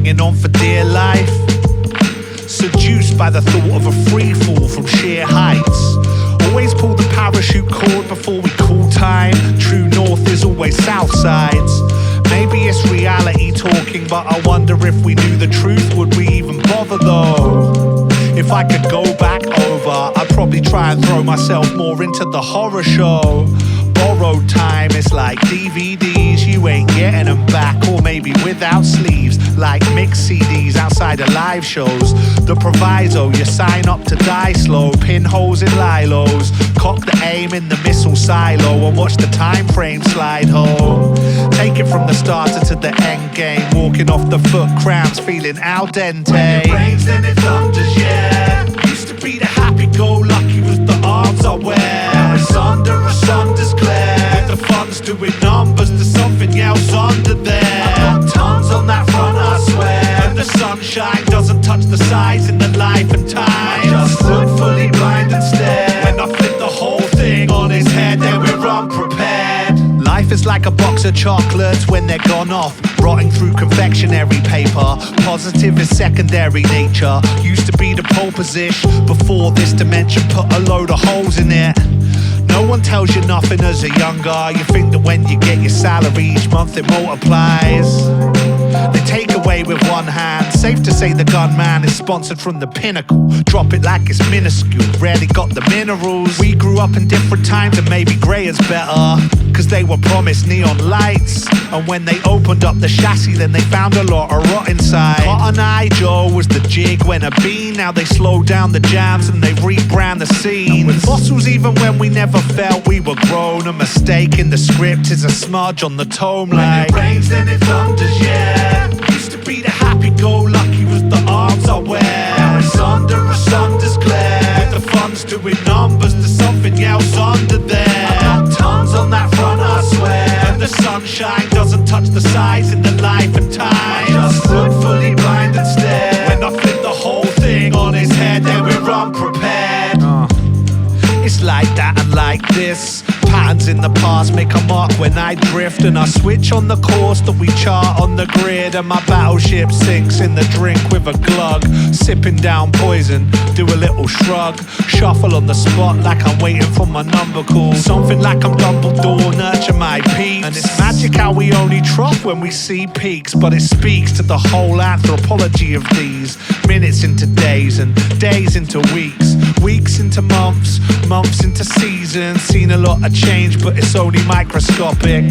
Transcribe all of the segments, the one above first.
hanging on for dear life. Seduced by the thought of a free fall from sheer heights. Always pull the parachute cord before we call time. True north is always south sides. Maybe it's reality talking, but I wonder if we knew the truth, would we even bother though? If I could go back over, I'd probably try and throw myself more into the horror show. Borrowed time is like DVDs, you ain't getting them back, or maybe without sleeves, like mixed CDs outside of live shows. The proviso, you sign up to die slow, pinholes in lilos, cock the aim in the missile silo and watch the time frame slide home. Take it from the starter to the end game, walking off the foot cramps, feeling al dente. When it rains then it thunders, yeah. Used to be the happy-go-lucky with the arms I wear. Now it's under a sunder's glare. The fun's doing numbers, there's something else under there. I've got tons on that front, I swear. And the sunshine doesn't touch the sides in the life and time. I just look fully blind and stare. When I flip the whole thing on his head, then we're unprepared. Life is like a box of chocolates when they're gone off, rotting through confectionery paper. Positive is secondary nature. Used to be the pole position before this dimension put a load of holes in it. No one tells you nothing as a younger. You think that when you get your salary each month it multiplies. They take away with one hand. Safe to say the gunman is sponsored from the pinnacle. Drop it like it's minuscule, rarely got the minerals. We grew up in different times and maybe grey is better, cause they were promised neon lights. And when they opened up the chassis then they found a lot of rot inside. Cotton Eye Joe was the jig when a bean. Now they slow down the jams and they rebrand the scenes. And with fossils even when we never felt we were grown. A mistake in the script is a smudge on the tome like. When it rains then it thunders, yeah. Used to be the happy-go-lucky with the arms I wear. Now it's under a sunder's glare. The fun's doing numbers, there's something else under there. I've got tons on that front, I swear. And the sunshine doesn't touch the sides in the life and time. I just look fully blind and stare. When I flip the whole thing on his head, then we're unprepared. It's like that and like this. Patterns in the past make a mark when I drift, and I switch on the course that we chart on the grid. And my battleship sinks in the drink with a glug. Sipping down poison, do a little shrug. Shuffle on the spot like I'm waiting for my number call. Something like I'm Dumbledore, nurture my peeps. And it's magic how we only trough when we see peaks. But it speaks to the whole anthropology of these. Minutes into days and days into weeks. Weeks into months, months into seasons. Seen a lot of change, but it's only microscopic.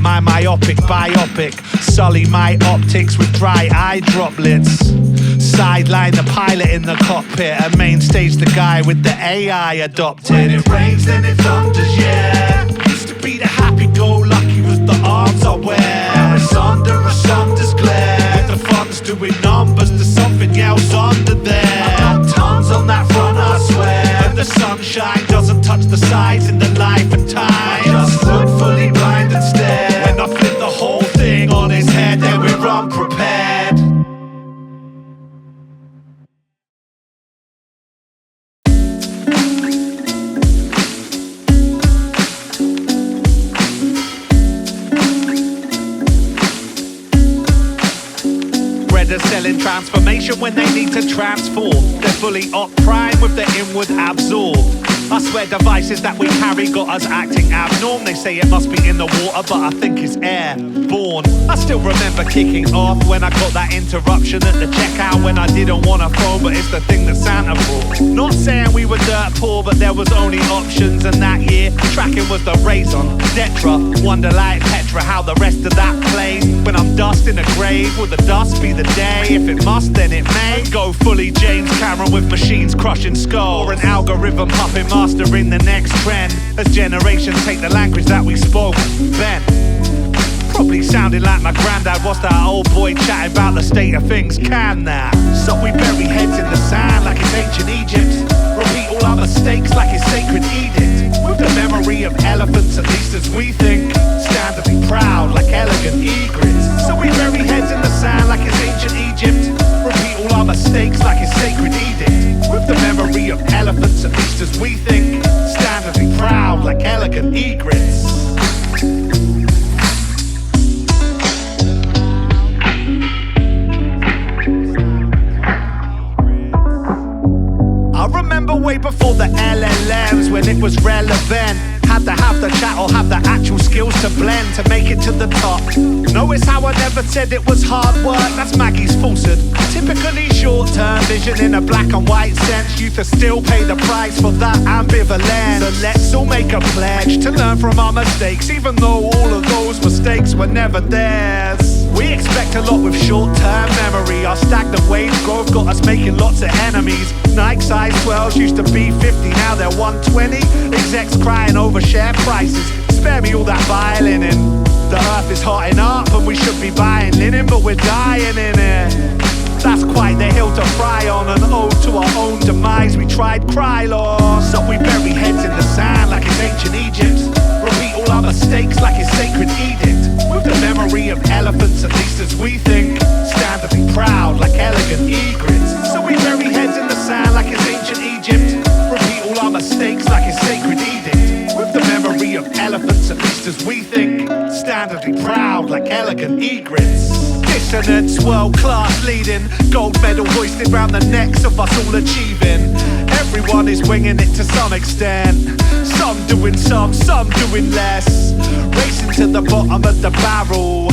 My myopic biopic sully my optics with dry eye droplets. Sideline the pilot in the cockpit and main stage the guy with the AI adopted. When it rains then it thunders, yeah. Used to be the happy-go-lucky with the arms I wear. Now it's under a sunder's glare. The fun's doing numbers, there's something else under there. I've got tons on that front, I swear. And the sunshine doesn't touch the sides in the life and time. I just look fully blind and stare. When I flip the whole thing on his head, then we're unprepared. Breaders selling transformation when they need to transform. They're fully op prime with their inward absorb. I swear devices that we carry got us acting abnorm. They say it must be in the water, but I think it's airborne. I still remember kicking off when I got that interruption at the checkout when I didn't want a phone, but it's the thing that Santa brought. Not saying we were dirt poor, but there was only options. And that year, tracking was the Raison, Detra, Wonderlight, Petra. How the rest of that plays. When I'm dust in a grave, will the dust be the day? If it must, then it may. Go fully James Cameron with machines crushing skulls, or an algorithm puppet mastering the next trend. As generations take the language that we spoke, Ben. Probably sounding like my granddad. What's that old boy chatting about the state of things? Can that? So we bury heads in the sand like it's ancient Egypt. Repeat all our mistakes like it's sacred edict. With the memory of elephants, at least as we think. Stand to be proud like elegant egrets. So we bury heads in the sand like it's ancient Egypt. Repeat all our mistakes like it's sacred edict. With the memory of elephants, at least as we think. Stand to be proud like elegant egrets. was relevant. Had to have the chat or have the actual skills to blend to make it to the top. Notice how I never said it was hard work, that's Maggie's falsehood. Typically short-term vision in a black and white sense. Youth still pay the price for that ambivalence. So let's all make a pledge to learn from our mistakes, even though all of those mistakes were never theirs. We expect a lot with short-term memory. Our stagnant wage growth got us making lots of enemies. Nike size 12s used to be 50, now they're 120. Execs crying over share prices. Spare me all that violin in. The earth is hotting up and we should be buying linen, but we're dying in it. That's quite the hill to fry on. An ode to our own demise. We tried cry law, so we bury heads in the sand like it's ancient Egypt. Repeat all our mistakes like it's sacred edict. With the memory of elephants, at least as we think. Stand to be proud like elegant egrets. So we bury heads in the sand like it's ancient Egypt. Repeat all our mistakes like it's sacred edict. With the memory of elephants, at least as we think. Stand to be proud like elegant egrets. Dissonance, world class leading. Gold medal hoisted round the necks of us all achieving. Everyone is winging it to some extent. Some doing some doing less. Racing to the bottom of the barrel.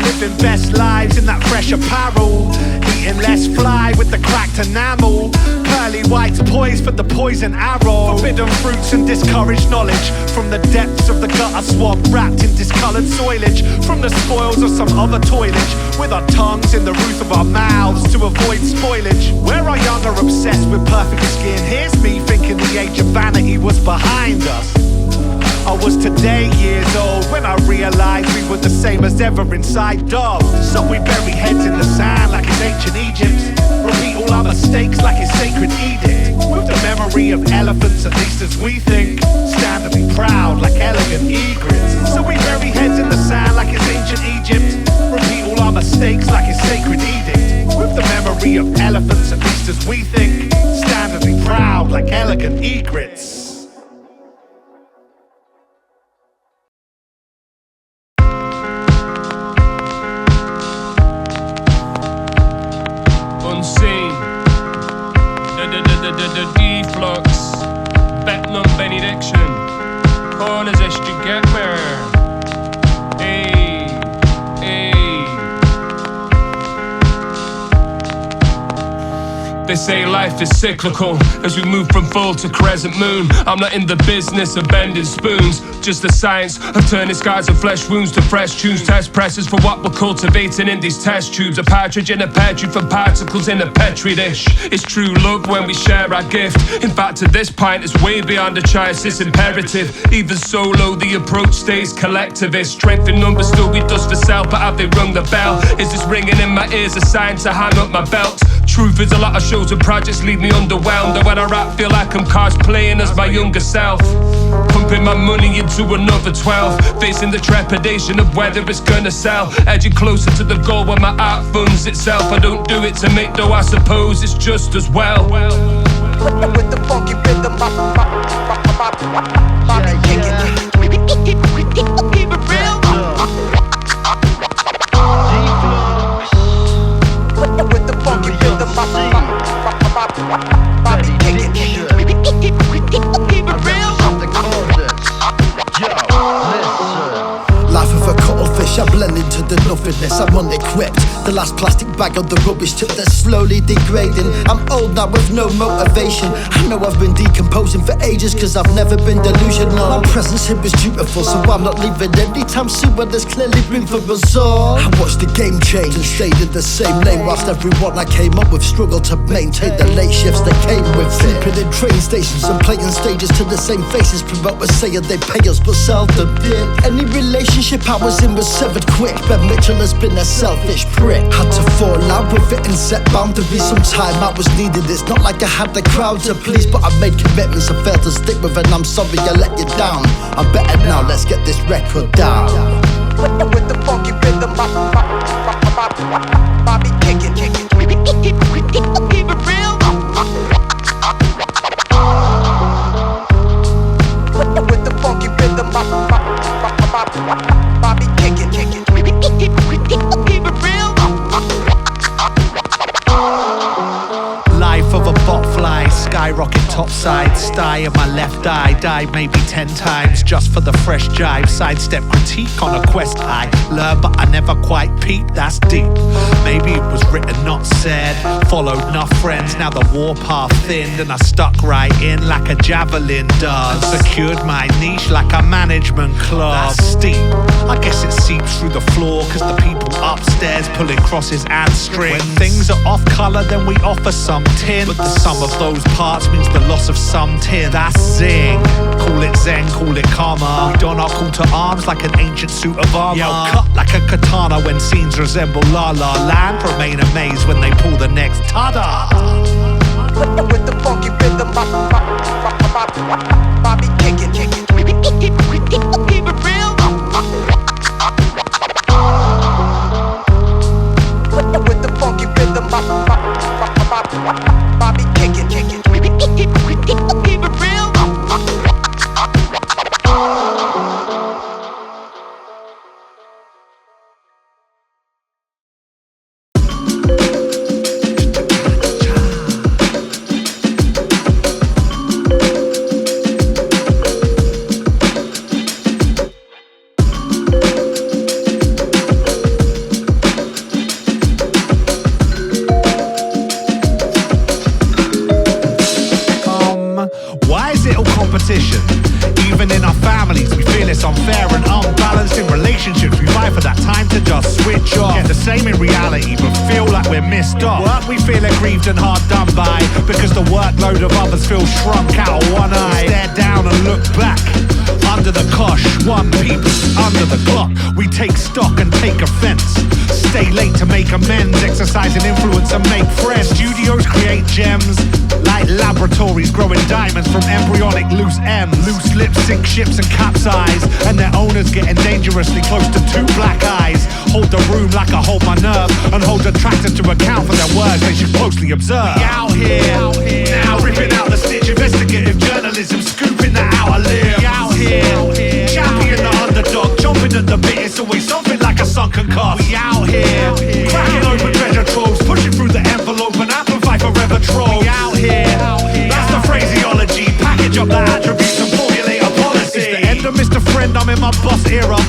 Living best lives in that fresh apparel. Eating less fly with the cracked enamel. Pearly whites poised for the poison arrow. Forbidden fruits and discouraged knowledge. From the depths of the gutter swamp, wrapped in discoloured soilage. From the spoils of some other toilage. With our tongues in the roof of our mouths to avoid spoilage. Where our young are obsessed with perfect skin. Here's me thinking the age of vanity was behind us. I was today years old when I realized we were the same as ever inside dogs. So we bury heads in the sand like it's ancient Egypt. Repeat all our mistakes like it's sacred edict. With the memory of elephants, at least as we think. Stand to be proud like elegant egrets. So we bury heads in the sand like it's ancient Egypt. Repeat all our mistakes like it's sacred edict. With the memory of elephants, at least as we think. Stand to be proud like elegant egrets. Unseen, the Deeflux, Beit, Diction, corners as you get me. Hey, hey. They say life is cyclical as we move from full to crescent moon. I'm not in the business of bending spoons, just the science of turning scars and flesh wounds to fresh tunes. Test presses for what we're cultivating in these test tubes. A partridge in a pear tree for particles in a petri dish. It's true love when we share our gift. In fact, to this point, it's way beyond a choice, it's imperative. Even solo, the approach stays collectivist. Strength in numbers still we dust for self, but have they rung the bell? Is this ringing in my ears a sign to hang up my belt? Truth is a lot of shows and projects leave me underwhelmed. And when I rap, feel like I'm cosplaying as my younger self. Pumping my money into another 12. Facing the trepidation of whether it's gonna sell. Edging closer to the goal when my art funds itself. I don't do it to make dough, I suppose it's just as well. With the funky rhythm, Bobby Kickin. Keep it real. With the funky rhythm, Bobby Kickin. Keep it real. Life of a cuttlefish, I blend into the nothingness, I'm unequipped. The last plastic bag of the rubbish tip that's slowly degrading. I'm old now with no motivation. I know I've been decomposing for ages cause I've never been delusional. My presence here is dutiful, so I'm not leaving anytime soon when there's clearly room for us all. I watched the game change and stayed in the same lane, whilst everyone I came up with struggled to maintain the late shifts that came with it. Sleeping in train stations and playing stages to the same faces. Promoters saying they pay us but seldom did. Any relationship I was in was severed quick. Ben Mitchell has been a selfish prick. Had to fall out with it and set boundaries. Sometime I was needed. It's not like I had the crowd to please, but I made commitments I failed to stick with, and I'm sorry I let you down. I'm better now, let's get this record down. With the funky rhythm, Bobby Kickin. Keep it real. With the funky rhythm, Bobby Kickin. Keep it real. Life of a botfly, skyrocket topside, left eye and my left eye died maybe 10 times just for the fresh jive. Sidestep critique on a quest I learned, but I never quite peeped. That's deep. Maybe it was written, not said. Followed enough friends, now the warpath thinned, and I stuck right in like a javelin does. And secured my niche like a management clause. That's steep. I guess it seeps through the floor, cause the people upstairs pulling crosses and strings. When things are off colour, then we offer some tin, but the sum of those parts means the loss of some tin. That's zing. Call it zen, call it karma. We don our call to arms like an ancient suit of armour. Yo, cut like a katana when scenes resemble La La Land. Remain amazed when they pull the next tada. With the funky rhythm, Bobby kicking. Keep it real. With the funky rhythm, Bobby kicking. Keep it real. Even in our families, we feel it's unfair and unbalanced. In relationships, we fight for that time to just switch off. Get the same in reality, but feel like we're missed off. Work, we feel aggrieved and hard done by, because the workload of others feels shrunk out of one eye. Stare down and look back. Under the cosh, one peep, under the clock. We take stock and take offense. Stay late to make amends. Exercise and influence and make friends. Studios create gems like laboratories, growing diamonds from embryonic loose ends. Loose lips sink ships and capsize, and their owners getting dangerously close to two black eyes. Hold the room like I hold my nerve, and hold detractors to account for their words they should closely observe. We out here, now ripping out the stitch. Investigative journalism, scooping the outer layer. We out here, champion the underdog, chomping at the bit. It's always something like a sunken cost. We out here, cracking open treasure troves, pushing through the envelope and amplify forever trove. We out here, that's the phraseology. Package up the attributes and formulate a policy. It's the end of Mr. Friend, I'm in my boss era.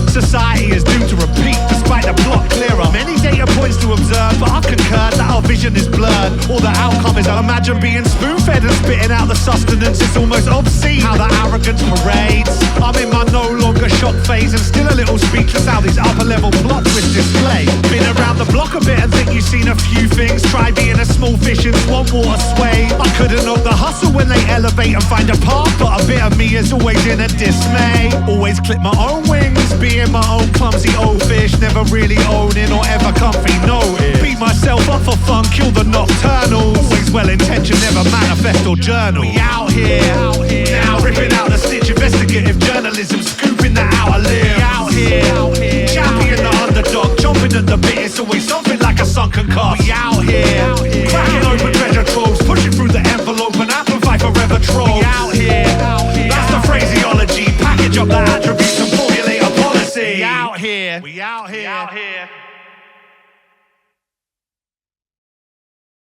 Society is doomed to repeat despite the plot clearer. Many data points to observe, but I concur that our vision is blurred. All the outcome is, I imagine, being spoon-fed and spitting out the sustenance. It's almost obscene how the arrogance parades. I'm in my no longer shock phase and still a little speechless how these upper level plot twists display. Been around the block a bit and think you've seen a few things. Try being a small fish in swamp water sway. I couldn't know the hustle when they elevate and find a path, but a bit of me is always in a dismay. Always clip my own wings, being my own clumsy old fish, never really owning or ever comfy notice. Beat myself up for fun, kill the nocturnals. Always well intentioned, never manifest or journal. We out here,